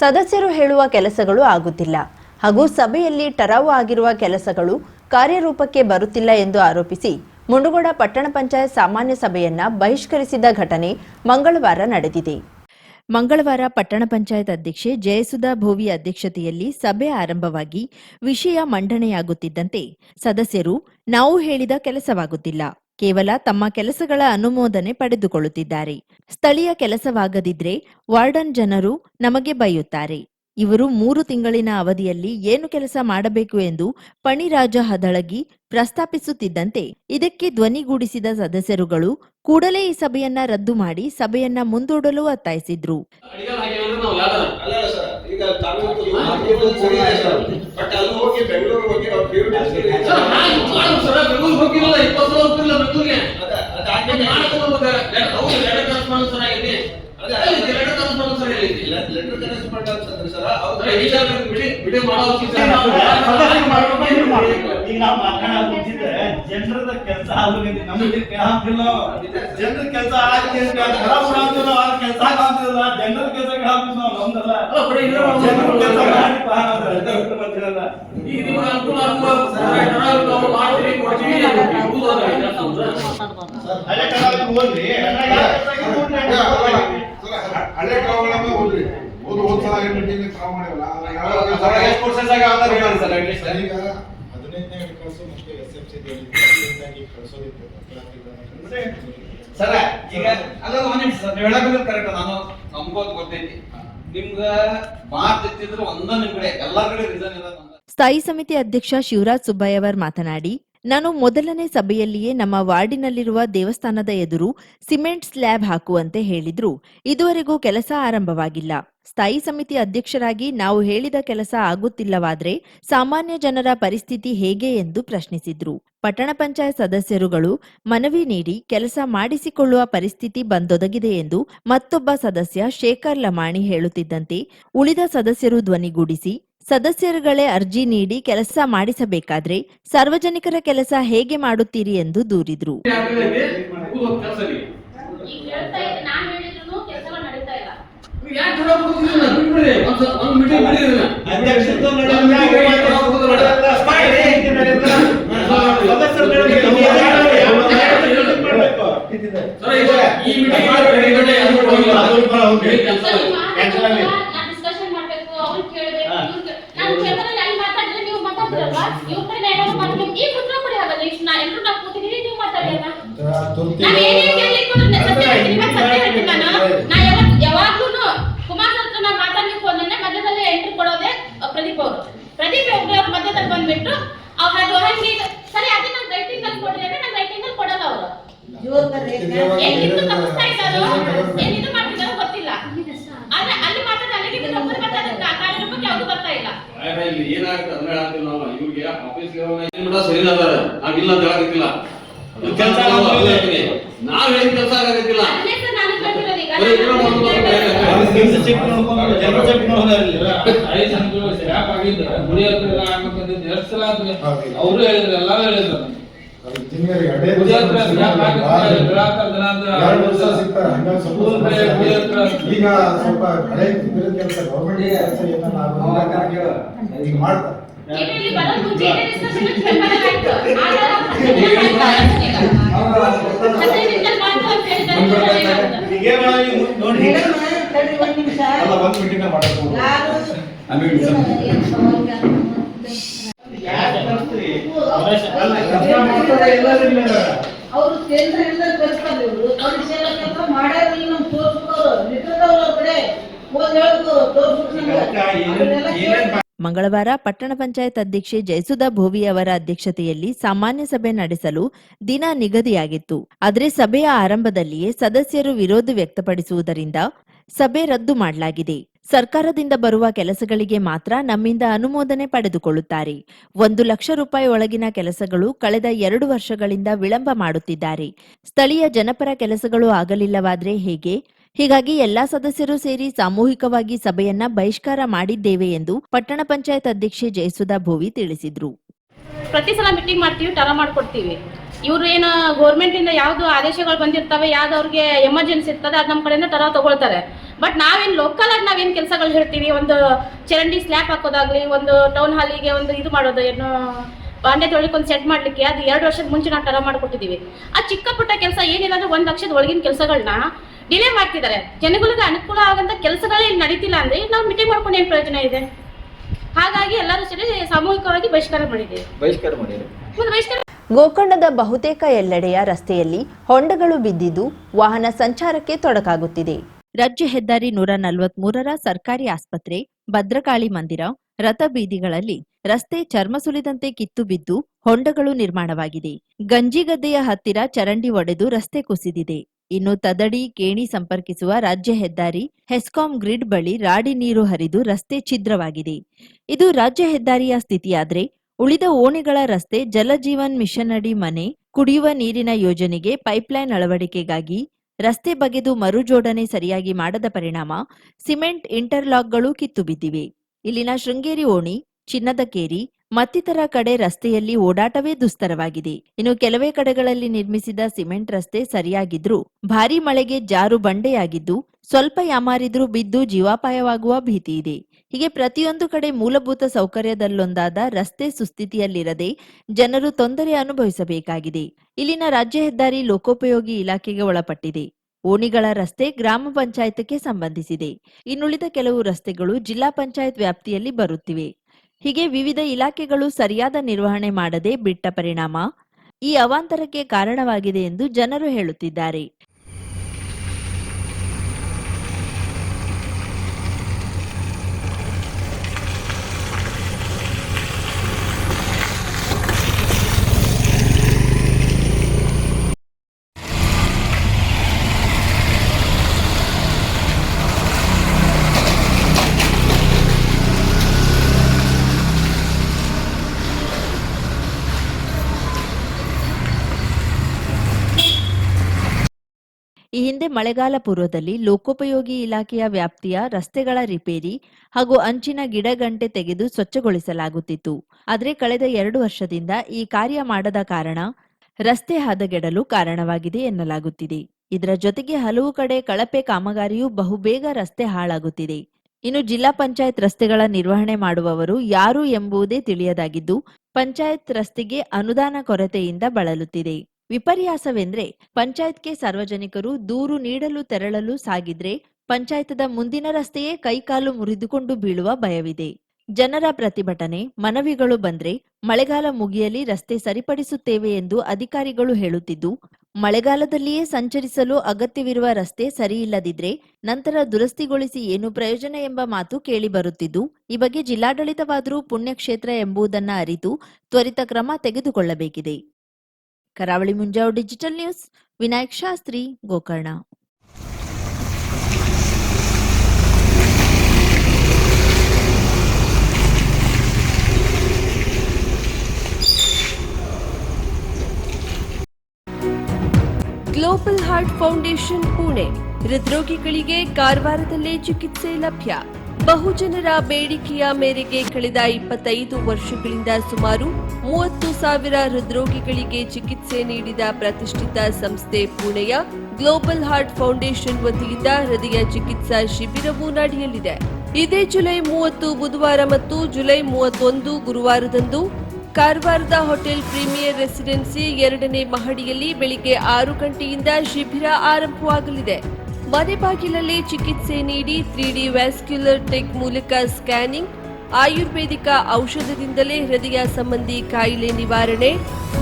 ಸದಸ್ಯರು ಹೇಳುವ ಕೆಲಸಗಳು ಆಗುತ್ತಿಲ್ಲ ಹಾಗೂ ಸಭೆಯಲ್ಲಿ ಟರಾವು ಆಗಿರುವ ಕೆಲಸಗಳು ಕಾರ್ಯರೂಪಕ್ಕೆ ಬರುತ್ತಿಲ್ಲ ಎಂದು ಆರೋಪಿಸಿ ಮುಂಡಗೋಡ ಪಟ್ಟಣ ಪಂಚಾಯತ್ ಸಾಮಾನ್ಯ ಸಭೆಯನ್ನ ಬಹಿಷ್ಕರಿಸಿದ ಘಟನೆ ಮಂಗಳವಾರ ನಡೆದಿದೆ. ಮಂಗಳವಾರ ಪಟ್ಟಣ ಪಂಚಾಯತ್ ಅಧ್ಯಕ್ಷೆ ಜಯಸುಧಾ ಭೋವಿ ಅಧ್ಯಕ್ಷತೆಯಲ್ಲಿ ಸಭೆ ಆರಂಭವಾಗಿ ವಿಷಯ ಮಂಡನೆಯಾಗುತ್ತಿದ್ದಂತೆ ಸದಸ್ಯರು ನಾವು ಹೇಳಿದ ಕೆಲಸವಾಗುತ್ತಿಲ್ಲ, ಕೇವಲ ತಮ್ಮ ಕೆಲಸಗಳ ಅನುಮೋದನೆ ಪಡೆದುಕೊಳ್ಳುತ್ತಿದ್ದಾರೆ, ಸ್ಥಳೀಯ ಕೆಲಸವಾಗದಿದ್ರೆ ವಾರ್ಡನ್ ಜನರು ನಮಗೆ ಬೈಯುತ್ತಾರೆ, ಇವರು 3 ತಿಂಗಳಿನ ಅವಧಿಯಲ್ಲಿ ಏನು ಕೆಲಸ ಮಾಡಬೇಕು ಎಂದು ಪಣಿರಾಜ ಹದಳಗಿ ಪ್ರಸ್ತಾಪಿಸುತ್ತಿದ್ದಂತೆ ಇದಕ್ಕೆ ಧ್ವನಿಗೂಡಿಸಿದ ಸದಸ್ಯರುಗಳು ಕೂಡಲೇ ಈ ಸಭೆಯನ್ನ ರದ್ದು ಮಾಡಿ ಸಭೆಯನ್ನ ಮುಂದೂಡಲು ಒತ್ತಾಯಿಸಿದ್ರು. ಜನರದ ಕೆಲಸ ಆಗೋದಿಲ್ಲ, ನಮಗೆ ಜನರ ಕೆಲಸ ಆಗ್ತಿಲ್ಲ, ಕೆಲಸ ಆಗ್ತಿಲ್ಲ, ಜನರ ಕೆಲಸ ನಮ್ದಲ್ಲ, ಹಳೆ ಕ್ರಮಗಳನ್ನ ಓದ್ರಿ. ಓದ್ಸಲ ಮೀಟಿಂಗ್ ಕ್ರಮ ಮಾಡಿವಲ್ಲ, ಸರ ಈಗ ಅಲ್ಲ ಒಂದ್ ನಿಮಿಷ ಸರ್, ನೀವು ಹೇಳೋದು ಕರೆಕ್ಟ್. ನಾನು ನಮ್ಗೋದ್ ಗೊತ್ತೈತಿ, ನಿಮ್ಗ ಮಾತಿದ್ರೆ ಒಂದ ನಿಮ್ ಕಡೆ ಎಲ್ಲಾ ಕಡೆ ರೀಸನ್ ಇಲ್ಲ. ಸ್ಥಾಯಿ ಸಮಿತಿ ಅಧ್ಯಕ್ಷ ಶಿವರಾಜ್ ಸುಬ್ಬಯ್ಯವರ್ ಮಾತನಾಡಿ, ನಾನು ಮೊದಲನೇ ಸಭೆಯಲ್ಲಿಯೇ ನಮ್ಮ ವಾರ್ಡಿನಲ್ಲಿರುವ ದೇವಸ್ಥಾನದ ಎದುರು ಸಿಮೆಂಟ್ ಸ್ಲ್ಯಾಬ್ ಹಾಕುವಂತೆ ಹೇಳಿದ್ರು, ಇದುವರೆಗೂ ಕೆಲಸ ಆರಂಭವಾಗಿಲ್ಲ. ಸ್ಥಾಯಿ ಸಮಿತಿ ಅಧ್ಯಕ್ಷರಾಗಿ ನಾವು ಹೇಳಿದ ಕೆಲಸ ಆಗುತ್ತಿಲ್ಲವಾದ್ರೆ ಸಾಮಾನ್ಯ ಜನರ ಪರಿಸ್ಥಿತಿ ಹೇಗೆ ಎಂದು ಪ್ರಶ್ನಿಸಿದ್ರು. ಪಟ್ಟಣ ಪಂಚಾಯತ್ ಸದಸ್ಯರುಗಳು ಮನವಿ ನೀಡಿ ಕೆಲಸ ಮಾಡಿಸಿಕೊಳ್ಳುವ ಪರಿಸ್ಥಿತಿ ಬಂದೊದಗಿದೆ ಎಂದು ಮತ್ತೊಬ್ಬ ಸದಸ್ಯ ಶೇಖರ್ ಲಮಾಣಿ ಹೇಳುತ್ತಿದ್ದಂತೆ ಉಳಿದ ಸದಸ್ಯರು ಧ್ವನಿಗೂಡಿಸಿ, ಸದಸ್ಯರುಗಳೇ ಅರ್ಜಿ ನೀಡಿ ಕೆಲಸ ಮಾಡಿಸಬೇಕಾದ್ರೆ ಸಾರ್ವಜನಿಕರ ಕೆಲಸ ಹೇಗೆ ಮಾಡುತ್ತೀರಿ ಎಂದು ದೂರಿದ್ರು. ಪ್ರದೀಪ್ ಅವ್ರ ಮಧ್ಯದಲ್ಲಿ ಬಂದ್ಬಿಟ್ಟು ಅವ್ರ ಸರಿ ಅದೇ ನಾನು ರೈಟಿಂಗ್ ಅಲ್ಲಿ ಕೊಡ್ರಿ ಅಂದ್ರೆ ನಾನು ರೈಟಿಂಗ್ ಅಲ್ಲಿ ಕೊಡಲ್ಲ. ಅವರು ಏನಿದು ತಪ್ಪಿಸ್ತಾ ಇದ್ದಾರೋ ಏನಿದು ಮಾಡ್ತಿದ್ದಾರೋ ಗೊತ್ತಿಲ್ಲ. ಆದ್ರೆ ಅಲ್ಲಿ ಮಾತ್ರ ಅಲ್ಲಿಗೆ ಒಬ್ಬರು ಬರ್ತಾರೆ, ಕಾರ್ಯಕ್ರಮಕ್ಕೆ ಯಾವುದು ಬರ್ತಾ ಇಲ್ಲ. ಇಲ್ಲಿ ಏನಾಗುತ್ತೆ ಅಂದ್ರೆ ಹೇಳ್ತೀವಿ ನಾವು, ಇವ್ರಿಗೆ ಆಫೀಸ್ಗೆ ಹೋಗೋಣ ಸರಿ ಅದಾರ, ನಾವಿಲ್ಲ ಅಂತ ಹೇಳಕ್ಕಿಲ್ಲ, ಕೆಲಸ ನಾವ್ ಹೇಳಿದ ಕೆಲಸ ಆಗಕ್ಕಿಲ್ಲ. ಅವರು ಹೇಳಿದ್ರು, ಎಲ್ಲಾರು ಹೇಳಿದ್ರು. ಈಗ ಸ್ವಲ್ಪ ಹಳೆ ಕೆಲಸ ಗೌರ್ಮೆಂಟ್ ಈಗ ಮಾಡ್ತಾರೆ. ಅವರು ಕೇಂದ್ರ ಎಲ್ಲ ಬರ್ತಾರೆ, ಮಾಡ್ಯಾರಿಲ್ಲ ನಮ್ ತೋರ್ಸ್ಕೋರು ಕಡೆ ಮಂಗಳವಾರ ಪಟ್ಟಣ ಪಂಚಾಯತ್ ಅಧ್ಯಕ್ಷೆ ಜಯಸುಧಾ ಭೋವಿ ಅವರ ಅಧ್ಯಕ್ಷತೆಯಲ್ಲಿ ಸಾಮಾನ್ಯ ಸಭೆ ನಡೆಸಲು ದಿನ ನಿಗದಿಯಾಗಿತ್ತು. ಆದರೆ ಸಭೆಯ ಆರಂಭದಲ್ಲಿಯೇ ಸದಸ್ಯರು ವಿರೋಧ ವ್ಯಕ್ತಪಡಿಸುವುದರಿಂದ ಸಭೆ ರದ್ದು ಮಾಡಲಾಗಿದೆ. ಸರ್ಕಾರದಿಂದ ಬರುವ ಕೆಲಸಗಳಿಗೆ ಮಾತ್ರ ನಮ್ಮಿಂದ ಅನುಮೋದನೆ ಪಡೆದುಕೊಳ್ಳುತ್ತಾರೆ. 1 ಲಕ್ಷ ರೂಪಾಯಿ ಒಳಗಿನ ಕೆಲಸಗಳು ಕಳೆದ 2 ವರ್ಷಗಳಿಂದ ವಿಳಂಬ ಮಾಡುತ್ತಿದ್ದಾರೆ. ಸ್ಥಳೀಯ ಜನಪರ ಕೆಲಸಗಳು ಆಗಲಿಲ್ಲವಾದ್ರೆ ಹೇಗೆ? ಹೀಗಾಗಿ ಎಲ್ಲಾ ಸದಸ್ಯರು ಸೇರಿ ಸಾಮೂಹಿಕವಾಗಿ ಸಭೆಯನ್ನ ಬಹಿಷ್ಕಾರ ಮಾಡಿದ್ದೇವೆ ಎಂದು ಪಟ್ಟಣ ಪಂಚಾಯತ್ ಅಧ್ಯಕ್ಷೆ ಜಯಸುಧಾ ಭೋವಿ ತಿಳಿಸಿದ್ರು. ಪ್ರತಿ ಸಲ ಮೀಟಿಂಗ್ ಮಾಡ್ತೀವಿ, ಟರ ಮಾಡ್ಕೊಡ್ತೀವಿ. ಇವ್ರು ಏನು ಗೌರ್ಮೆಂಟ್ ಇಂದ ಯಾವ್ದು ಆದೇಶಗಳು ಬಂದಿರ್ತವೆ, ಯಾವ್ದು ಅವ್ರಿಗೆ ಎಮರ್ಜೆನ್ಸಿ ಇರ್ತದೆ, ಅದ್ ನಮ್ಮ ಕಡೆಯಿಂದ ಟರ ತಗೊಳ್ತಾರೆ. ಬಟ್ ನಾವೇನ್ ಲೋಕಲ್ ಆಗಿ ನಾವೇನ್ ಕೆಲಸಗಳು ಹೇಳ್ತೀವಿ, ಒಂದು ಚರಂಡಿ ಸ್ಲ್ಯಾಪ್ ಹಾಕೋದಾಗ್ಲಿ, ಒಂದು ಟೌನ್ ಹಾಲಿಗೆ ಒಂದು ಇದು ಮಾಡೋದು, ಏನು ಬಾಂಡೆ ತೊಳಿಕ್ ಒಂದು ಸೆಟ್ ಮಾಡ್ಲಿಕ್ಕೆ, ಅದು 2 ವರ್ಷದ ಮುಂಚೆ ನಾವು ಟರ ಮಾಡ್ಕೊಟ್ಟಿದೀವಿ. ಆ ಚಿಕ್ಕ ಪುಟ್ಟ ಕೆಲಸ ಏನಿಲ್ಲ ಅಂದ್ರೆ 1 ಲಕ್ಷದ ಒಳಗಿನ ಕೆಲಸಗಳನ್ನ ಡಿಲೇ ಮಾಡ್ತಿದ್ದಾರೆ. ಜನಗಳಿಗೆ ಅನುಕೂಲ ಆಗಂತ ಕೆಲಸಗಳೇ ಇಲ್ಲಿ ನಡೀತಿಲ್ಲ ಅಂದ್ರೆ ನಾವು ಮೀಟಿಂಗ್ ಮಾಡ್ಕೊಂಡು ಏನ್ ಪ್ರಯೋಜನ ಇದೆ? ಹಾಗಾಗಿ ಎಲ್ಲರೂ ಸೇರಿ ಸಾಮೂಹಿಕವಾಗಿ ಬಹಿಷ್ಕಾರ ಮಾಡಿದ್ದೀವಿ. ಮುಂದೆ ಬಹಿಷ್ಕಾರ ಗೋಕರ್ಣದ ಬಹುತೇಕ ಎಲ್ಲೆಡೆಯ ರಸ್ತೆಯಲ್ಲಿ ಹೊಂಡಗಳು ಬಿದ್ದಿದ್ದು ವಾಹನ ಸಂಚಾರಕ್ಕೆ ತೊಡಕಾಗುತ್ತಿದೆ. ರಾಜ್ಯ ಹೆದ್ದಾರಿ 143ರ ಸರ್ಕಾರಿ ಆಸ್ಪತ್ರೆ, ಭದ್ರಕಾಳಿ ಮಂದಿರ, ರಥಬೀದಿಗಳಲ್ಲಿ ರಸ್ತೆ ಚರ್ಮ ಸುಲಿದಂತೆ ಕಿತ್ತು ಬಿದ್ದು ಹೊಂಡಗಳು ನಿರ್ಮಾಣವಾಗಿದೆ. ಗಂಜಿಗದ್ದೆಯ ಹತ್ತಿರ ಚರಂಡಿ ಒಡೆದು ರಸ್ತೆ ಕುಸಿದಿದೆ. ಇನ್ನು ತದಡಿ ಕೇಣಿ ಸಂಪರ್ಕಿಸುವ ರಾಜ್ಯ ಹೆದ್ದಾರಿ ಹೆಸ್ಕಾಂ ಗ್ರಿಡ್ ಬಳಿ ರಾಡಿ ನೀರು ಹರಿದು ರಸ್ತೆ ಛಿದ್ರವಾಗಿದೆ. ಇದು ರಾಜ್ಯ ಹೆದ್ದಾರಿಯ ಸ್ಥಿತಿಯಾದ್ರೆ, ಉಳಿದ ಓಣಿಗಳ ರಸ್ತೆ ಜಲಜೀವನ್ ಮಿಷನ್ ಅಡಿ ಮನೆ, ಕುಡಿಯುವ ನೀರಿನ ಯೋಜನೆಗೆ ಪೈಪ್ಲೈನ್ ಅಳವಡಿಕೆಗಾಗಿ ರಸ್ತೆ ಬಗೆದು ಮರುಜೋಡಣೆ ಸರಿಯಾಗಿ ಮಾಡದ ಪರಿಣಾಮ ಸಿಮೆಂಟ್ ಇಂಟರ್ಲಾಕ್ಗಳು ಕಿತ್ತು ಬಿದ್ದಿವೆ. ಇಲ್ಲಿನ ಶೃಂಗೇರಿ ಓಣಿ, ಚಿನ್ನದಕೇರಿ ಮತ್ತಿತರ ಕಡೆ ರಸ್ತೆಯಲ್ಲಿ ಓಡಾಟವೇ ದುಸ್ತರವಾಗಿದೆ. ಇನ್ನು ಕೆಲವೇ ಕಡೆಗಳಲ್ಲಿ ನಿರ್ಮಿಸಿದ ಸಿಮೆಂಟ್ ರಸ್ತೆ ಸರಿಯಾಗಿದ್ರೂ ಭಾರೀ ಮಳೆಗೆ ಜಾರು ಬಂಡೆಯಾಗಿದ್ದು ಸ್ವಲ್ಪ ಯಾಮಾರಿದ್ರೂ ಬಿದ್ದು ಜೀವಾಪಾಯವಾಗುವ ಭೀತಿ ಇದೆ. ಹೀಗೆ ಪ್ರತಿಯೊಂದು ಕಡೆ ಮೂಲಭೂತ ಸೌಕರ್ಯದಲ್ಲೊಂದಾದ ರಸ್ತೆ ಸುಸ್ಥಿತಿಯಲ್ಲಿರದೆ ಜನರು ತೊಂದರೆ ಅನುಭವಿಸಬೇಕಾಗಿದೆ. ಇಲ್ಲಿನ ರಾಜ್ಯ ಹೆದ್ದಾರಿ ಲೋಕೋಪಯೋಗಿ ಇಲಾಖೆಗೆ ಒಳಪಟ್ಟಿದೆ. ಓಣಿಗಳ ರಸ್ತೆ ಗ್ರಾಮ ಪಂಚಾಯತ್ಗೆ ಸಂಬಂಧಿಸಿದೆ. ಇನ್ನುಳಿದ ಕೆಲವು ರಸ್ತೆಗಳು ಜಿಲ್ಲಾ ಪಂಚಾಯತ್ ವ್ಯಾಪ್ತಿಯಲ್ಲಿ ಬರುತ್ತಿವೆ. ಹೀಗೆ ವಿವಿಧ ಇಲಾಖೆಗಳು ಸರಿಯಾದ ನಿರ್ವಹಣೆ ಮಾಡದೆ ಬಿಟ್ಟ ಪರಿಣಾಮ ಈ ಅವಾಂತರಕ್ಕೆ ಕಾರಣವಾಗಿದೆ ಎಂದು ಜನರು ಹೇಳುತ್ತಿದ್ದಾರೆ. ಈ ಹಿಂದೆ ಮಳೆಗಾಲ ಪೂರ್ವದಲ್ಲಿ ಲೋಕೋಪಯೋಗಿ ಇಲಾಖೆಯ ವ್ಯಾಪ್ತಿಯ ರಸ್ತೆಗಳ ರಿಪೇರಿ ಹಾಗೂ ಅಂಚಿನ ಗಿಡಗಂಟೆ ತೆಗೆದು ಸ್ವಚ್ಛಗೊಳಿಸಲಾಗುತ್ತಿತ್ತು. ಆದರೆ ಕಳೆದ 2 ವರ್ಷದಿಂದ ಈ ಕಾರ್ಯ ಮಾಡದ ಕಾರಣ ರಸ್ತೆ ಹದಗೆಡಲು ಕಾರಣವಾಗಿದೆ ಎನ್ನಲಾಗುತ್ತಿದೆ. ಇದರ ಜೊತೆಗೆ ಹಲವು ಕಡೆ ಕಳಪೆ ಕಾಮಗಾರಿಯೂ ಬಹುಬೇಗ ರಸ್ತೆ ಹಾಳಾಗುತ್ತಿದೆ. ಇನ್ನು ಜಿಲ್ಲಾ ಪಂಚಾಯತ್ ರಸ್ತೆಗಳ ನಿರ್ವಹಣೆ ಮಾಡುವವರು ಯಾರು ಎಂಬುದೇ ತಿಳಿಯದಾಗಿದ್ದು ಪಂಚಾಯತ್ ರಸ್ತೆಗೆ ಅನುದಾನ ಕೊರತೆಯಿಂದ ಬಳಲುತ್ತಿದೆ. ವಿಪರ್ಯಾಸವೆಂದ್ರೆ ಪಂಚಾಯತ್ಗೆ ಸಾರ್ವಜನಿಕರು ದೂರು ನೀಡಲು ತೆರಳಲು ಸಾಗಿದ್ರೆ ಪಂಚಾಯತದ ಮುಂದಿನ ರಸ್ತೆಯೇ ಕೈಕಾಲು ಮುರಿದುಕೊಂಡು ಬೀಳುವ ಭಯವಿದೆ. ಜನರ ಪ್ರತಿಭಟನೆ, ಮನವಿಗಳು ಬಂದ್ರೆ ಮಳೆಗಾಲ ಮುಗಿಯಲಿ ರಸ್ತೆ ಸರಿಪಡಿಸುತ್ತೇವೆ ಎಂದು ಅಧಿಕಾರಿಗಳು ಹೇಳುತ್ತಿದ್ದು, ಮಳೆಗಾಲದಲ್ಲಿಯೇ ಸಂಚರಿಸಲು ಅಗತ್ಯವಿರುವ ರಸ್ತೆ ಸರಿಯಿಲ್ಲದಿದ್ರೆ ನಂತರ ದುರಸ್ತಿಗೊಳಿಸಿ ಏನು ಪ್ರಯೋಜನ ಎಂಬ ಮಾತು ಕೇಳಿಬರುತ್ತಿದ್ದು, ಈ ಬಗ್ಗೆ ಜಿಲ್ಲಾಡಳಿತವಾದರೂ ಪುಣ್ಯಕ್ಷೇತ್ರ ಎಂಬುದನ್ನ ಅರಿತು ತ್ವರಿತ ಕ್ರಮ ತೆಗೆದುಕೊಳ್ಳಬೇಕಿದೆ. Karavali Munjavu digital news, Vinayak Shastri, Gokarna. Global heart foundation Pune ಹೃದ್ರೋಗಿಗಳಿಗೆ ಕಾರವಾರದಲ್ಲೇ ಚಿಕಿತ್ಸೆ ಲಭ್ಯ. ಬಹುಜನರ ಬೇಡಿಕೆಯ ಮೇರೆಗೆ ಕಳೆದ 25 ವರ್ಷಗಳಿಂದ ಸುಮಾರು 30,000 ಹೃದ್ರೋಗಿಗಳಿಗೆ ಚಿಕಿತ್ಸೆ ನೀಡಿದ ಪ್ರತಿಷ್ಠಿತ ಸಂಸ್ಥೆ ಪುಣೆಯ ಗ್ಲೋಬಲ್ ಹಾರ್ಟ್ ಫೌಂಡೇಶನ್ ವತಿಯಿಂದ ಹೃದಯ ಚಿಕಿತ್ಸಾ ಶಿಬಿರವು ನಡೆಯಲಿದೆ. ಇದೇ ಜುಲೈ 30 ಬುಧವಾರ ಮತ್ತು ಜುಲೈ 31 ಗುರುವಾರದಂದು ಕಾರವಾರದ ಹೋಟೆಲ್ ಪ್ರೀಮಿಯರ್ ರೆಸಿಡೆನ್ಸಿ 2ನೇ ಮಹಡಿಯಲ್ಲಿ ಬೆಳಿಗ್ಗೆ 6 ಗಂಟೆಯಿಂದ ಶಿಬಿರ ಆರಂಭವಾಗಲಿದೆ. ಮನೆ ಬಾಗಿಲಲ್ಲಿ ಚಿಕಿತ್ಸೆ ನೀಡಿ 3D ವ್ಯಾಸ್ಕ್ಯುಲರ್ ಟೆಕ್ ಮೂಲಕ ಸ್ಕ್ಯಾನಿಂಗ್, ಆಯುರ್ವೇದಿಕ ಔಷಧದಿಂದಲೇ ಹೃದಯ ಸಂಬಂಧಿ ಕಾಯಿಲೆ ನಿವಾರಣೆ,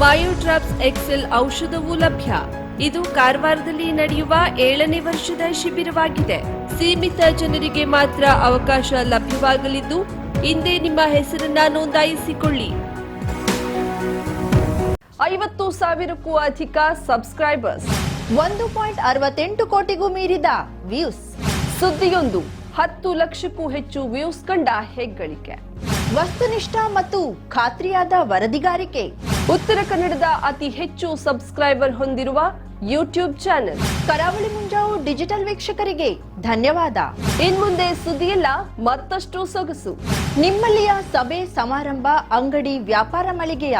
ಮಯೋಡ್ರಾಪ್ಸ್ ಎಕ್ಸೆಲ್ ಔಷಧವೂ ಲಭ್ಯ. ಇದು ಕಾರವಾರದಲ್ಲಿ ನಡೆಯುವ 7ನೇ ವರ್ಷದ ಶಿಬಿರವಾಗಿದೆ. ಸೀಮಿತ ಜನರಿಗೆ ಮಾತ್ರ ಅವಕಾಶ ಲಭ್ಯವಾಗಲಿದ್ದು, ಹಿಂದೆ ನಿಮ್ಮ ಹೆಸರನ್ನ ನೋಂದಾಯಿಸಿಕೊಳ್ಳಿ. 50,000ಕ್ಕೂ ಅಧಿಕ ಸಬ್ಸ್ಕ್ರೈಬರ್ಸ್, 1.68 ಕೋಟಿಗೂ ಮೀರಿದ ವ್ಯೂಸ್, ಸುದ್ದಿಯೊಂದು 10 ಲಕ್ಷಕ್ಕೂ ಹೆಚ್ಚು ವ್ಯೂಸ್ ಕಂಡ ಹೆಗ್ಗಳಿಕೆ, ವಸ್ತುನಿಷ್ಠ ಮತ್ತು ಖಾತ್ರಿಯಾದ ವರದಿಗಾರಿಕೆ, ಉತ್ತರ ಕನ್ನಡದ ಅತಿ ಹೆಚ್ಚು ಸಬ್ಸ್ಕ್ರೈಬರ್ ಹೊಂದಿರುವ ಯೂಟ್ಯೂಬ್ ಚಾನೆಲ್ ಕರಾವಳಿ ಮುಂಜಾವು ಡಿಜಿಟಲ್ ವೀಕ್ಷಕರಿಗೆ ಧನ್ಯವಾದ. ಇನ್ಮುಂದೆ ಸುದ್ದಿಯಲ್ಲ ಮತ್ತಷ್ಟು ಸೊಗಸು. ನಿಮ್ಮಲ್ಲಿಯ ಸಭೆ ಸಮಾರಂಭ, ಅಂಗಡಿ ವ್ಯಾಪಾರ ಮಳಿಗೆಯ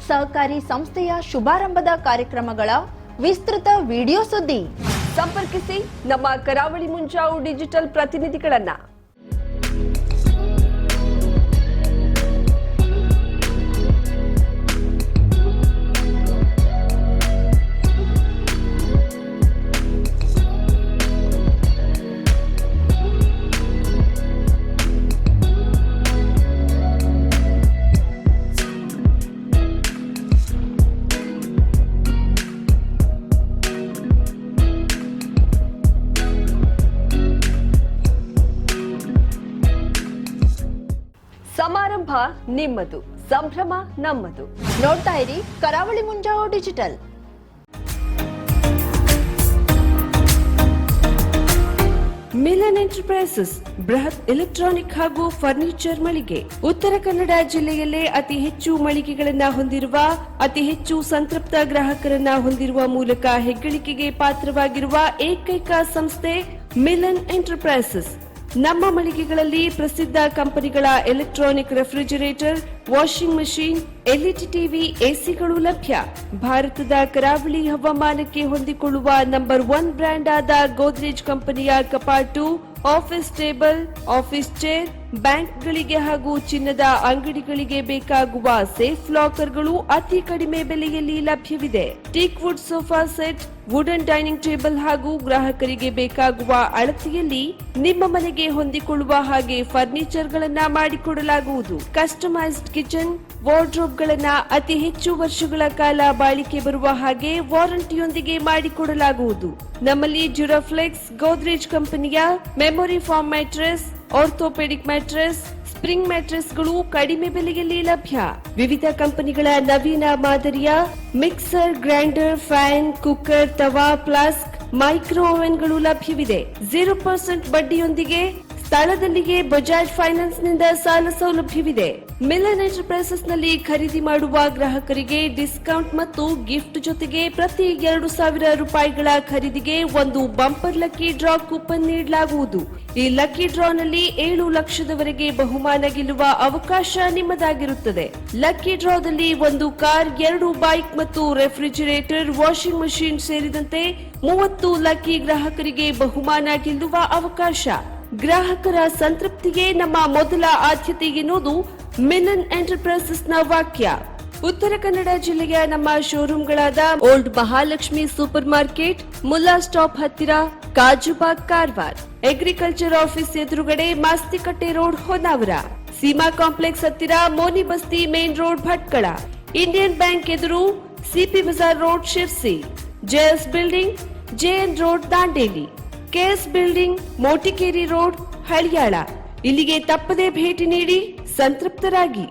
ಸಹಕಾರಿ ಸಂಸ್ಥೆಯ ಶುಭಾರಂಭದ ಕಾರ್ಯಕ್ರಮಗಳ ವಿಸ್ತೃತ ವಿಡಿಯೋ ಸುದ್ದಿ, ಸಂಪರ್ಕಿಸಿ ನಮ್ಮ ಕರಾವಳಿ ಮುಂಜಾವು ಡಿಜಿಟಲ್ ಪ್ರತಿನಿಧಿಗಳನ್ನ. ಸಮಾರಂಭ ನಿಮ್ಮದು, ಸಂಭ್ರಮ ನಮ್ಮದು. ನೋಡ್ತಾ ಇರಿ ಕರಾವಳಿ ಮುಂಜಾವು ಡಿಜಿಟಲ್. ಮಿಲನ್ ಎಂಟರ್ಪ್ರೈಸಸ್ ಬೃಹತ್ ಎಲೆಕ್ಟ್ರಾನಿಕ್ ಹಾಗೂ ಫರ್ನಿಚರ್ ಮಳಿಗೆ. ಉತ್ತರ ಕನ್ನಡ ಜಿಲ್ಲೆಯಲ್ಲೇ ಅತಿ ಹೆಚ್ಚು ಮಳಿಗೆಗಳನ್ನ ಹೊಂದಿರುವ, ಅತಿ ಹೆಚ್ಚು ಸಂತೃಪ್ತ ಗ್ರಾಹಕರನ್ನ ಹೊಂದಿರುವ ಮೂಲಕ ಹೆಗ್ಗಳಿಕೆಗೆ ಪಾತ್ರವಾಗಿರುವ ಏಕೈಕ ಸಂಸ್ಥೆ ಮಿಲನ್ ಎಂಟರ್ಪ್ರೈಸಸ್. ನಮ್ಮ ಮಳಿಗೆಗಳಲ್ಲಿ ಪ್ರಸಿದ್ಧ ಕಂಪನಿಗಳ electronic refrigerator, washing machine, LED TV, ಎಸಿಗಳು ಲಭ್ಯ. ಭಾರತದ ಕರಾವಳಿ ಹವಾಮಾನಕ್ಕೆ ಹೊಂದಿಕೊಳ್ಳುವ ನಂಬರ್ 1 ಬ್ರ್ಯಾಂಡ್ ಆದ ಗೋದ್ರೇಜ್ ಕಂಪನಿಯ ಕಪಾಟು, ಆಫೀಸ್ ಟೇಬಲ್, ಆಫೀಸ್ ಚೇರ್, ಬ್ಯಾಂಕ್ಗಳಿಗೆ ಹಾಗೂ ಚಿನ್ನದ ಅಂಗಡಿಗಳಿಗೆ ಬೇಕಾಗುವ ಸೇಫ್ ಲಾಕರ್ಗಳು ಅತಿ ಕಡಿಮೆ ಬೆಲೆಯಲ್ಲಿ ಲಭ್ಯವಿದೆ. Teak wood sofa set, wooden dining table ಹಾಗೂ ಗ್ರಾಹಕರಿಗೆ ಬೇಕಾಗುವ ಅಳತೆಯಲ್ಲಿ ನಿಮ್ಮ ಮನೆಗೆ ಹೊಂದಿಕೊಳ್ಳುವ ಹಾಗೆ ಫರ್ನಿಚರ್ ಗಳನ್ನ ಮಾಡಿಕೊಡಲಾಗುವುದು. ಕಸ್ಟಮೈಸ್ಡ್ ಕಿಚನ್, ವಾರ್ಡ್ರೋಬ್ ಗಳನ್ನ ಅತಿ ಹೆಚ್ಚು ವರ್ಷಗಳ ಕಾಲ ಬಾಳಿಕೆ ಬರುವ ಹಾಗೆ ವಾರಂಟಿಯೊಂದಿಗೆ ಮಾಡಿಕೊಡಲಾಗುವುದು. ನಮ್ಮಲ್ಲಿ ಡ್ಯೂರಾಫ್ಲೆಕ್ಸ್, ಗೋದ್ರೇಜ್ ಕಂಪನಿಯ memory foam mattress, orthopaedic mattress, spring ಮ್ಯಾಟ್ರೆಸ್ಗಳು ಕಡಿಮೆ ಬೆಲೆಯಲ್ಲಿ ಲಭ್ಯ. ವಿವಿಧ ಕಂಪನಿಗಳ ನವೀನ ಮಾದರಿಯ ಮಿಕ್ಸರ್, ಗ್ರೈಂಡರ್, ಫ್ಯಾನ್, ಕುಕ್ಕರ್, ತವಾ, ಫ್ಲಾಸ್ಕ್, ಮೈಕ್ರೋ ಓವೆನ್ಗಳು ಲಭ್ಯವಿದೆ. 0% ಬಡ್ಡಿಯೊಂದಿಗೆ ಸ್ಥಳದಲ್ಲಿಯೇ ಬಜಾಜ್ ಫೈನಾನ್ಸ್ ನಿಂದ ಸಾಲ ಸೌಲಭ್ಯವಿದೆ. ಮಿಲನ್ ಎಂಟರ್ಪ್ರೈಸಸ್ ನಲ್ಲಿ ಖರೀದಿ ಮಾಡುವ ಗ್ರಾಹಕರಿಗೆ ಡಿಸ್ಕೌಂಟ್ ಮತ್ತು ಗಿಫ್ಟ್ ಜೊತೆಗೆ ಪ್ರತಿ 2,000 ರೂಪಾಯಿಗಳ ಖರೀದಿಗೆ ಒಂದು ಬಂಪರ್ ಲಕ್ಕಿ ಡ್ರಾ ಕೂಪನ್ ನೀಡಲಾಗುವುದು. ಈ ಲಕ್ಕಿ ಡ್ರಾನಲ್ಲಿ 7 ಲಕ್ಷದವರೆಗೆ ಬಹುಮಾನ ಗೆಲ್ಲುವ ಅವಕಾಶ ನಿಮ್ಮದಾಗಿರುತ್ತದೆ. ಲಕ್ಕಿ ಡ್ರಾದಲ್ಲಿ 1 ಕಾರ್, 2 ಬೈಕ್ ಮತ್ತು ರೆಫ್ರಿಜರೇಟರ್, ವಾಷಿಂಗ್ ಮಷೀನ್ ಸೇರಿದಂತೆ 30 ಲಕ್ಕಿ ಗ್ರಾಹಕರಿಗೆ ಬಹುಮಾನ ಗೆಲ್ಲುವ ಅವಕಾಶ. ಗ್ರಾಹಕರ ಸಂತೃಪ್ತಿಗೆ ನಮ್ಮ ಮೊದಲ ಆದ್ಯತೆ ಎನ್ನುವುದು ಮಿಲನ್ ಎಂಟರ್ಪ್ರೈಸಸ್ ನ ವಾಕ್ಯ. ಉತ್ತರ ಕನ್ನಡ ಜಿಲ್ಲೆಯ ನಮ್ಮ ಶೋರೂಮ್ಗಳಾದ old Mahalakshmi super market, Mulla stop ಹತ್ತಿರ, ಕಾಜುಬಾಗ್, ಕಾರವಾರ, ಅಗ್ರಿಕಲ್ಚರ್ ಆಫೀಸ್ ಎದುರುಗಡೆ, ಮಾಸ್ತಿಕಟ್ಟೆ ರೋಡ್, ಹೊನ್ನಾವರ, ಸೀಮಾ ಕಾಂಪ್ಲೆಕ್ಸ್ ಹತ್ತಿರ, Moni Basti main road, Bhatkal, Indian bank ಎದುರು, CP Bazar road, Sirsi, JS building, JN road, Dandeli, KS building, Motikeri road, Haliyal. ಇಲ್ಲಿಗೆ ತಪ್ಪದೇ ಭೇಟಿ ನೀಡಿ ಸಂತೃಪ್ತರಾಗಿ.